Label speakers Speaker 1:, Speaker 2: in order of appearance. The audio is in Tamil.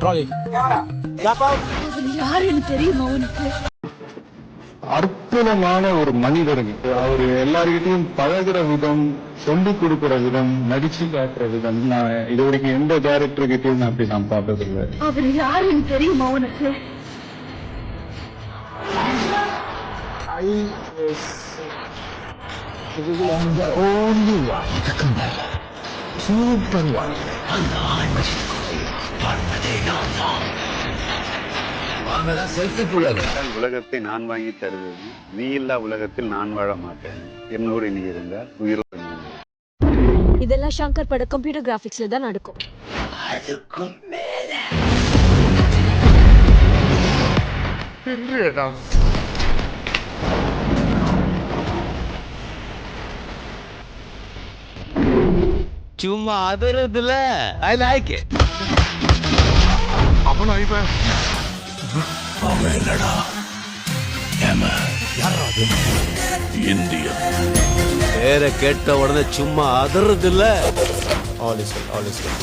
Speaker 1: ட்ராலி.
Speaker 2: யாருன்னு தெரியுமா உனக்கு?
Speaker 3: அற்புதமான ஒரு மனிதருங்க. அவரு எல்லார்கிட்டையும் பழகுற விதம், சொல்லிக் கொடுக்கிற விதம், நடிச்சு காட்டுற விதம், நான் இது வரைக்கும் எந்த டைரக்டர் கிட்டையும் நான் அப்படி நான் பார்த்ததில்லை.
Speaker 2: அவர் யாருன்னு தெரியுமா உனக்கு?
Speaker 3: Super one.
Speaker 4: உலகத்தை நான் வாங்கி தருவது, நீ இல்லா உலகத்தில் நான் வாழ மாட்டேன். என்னோடு நீ இருந்தால் உயிரோடு நீ இருந்தால்.
Speaker 2: இதெல்லாம் சங்கர் பட கம்ப்யூட்டர் கிராபிக்ஸ்ல தான் நடக்கும்.
Speaker 5: சும்மா அதறதுல ஐ லைக் இட்.
Speaker 3: அவனா இவன்?
Speaker 6: அவன் என்னடா இந்தியன்
Speaker 5: பேரை கேட்ட உடனே சும்மா அதறது இல்ல.
Speaker 1: All is well, all is well.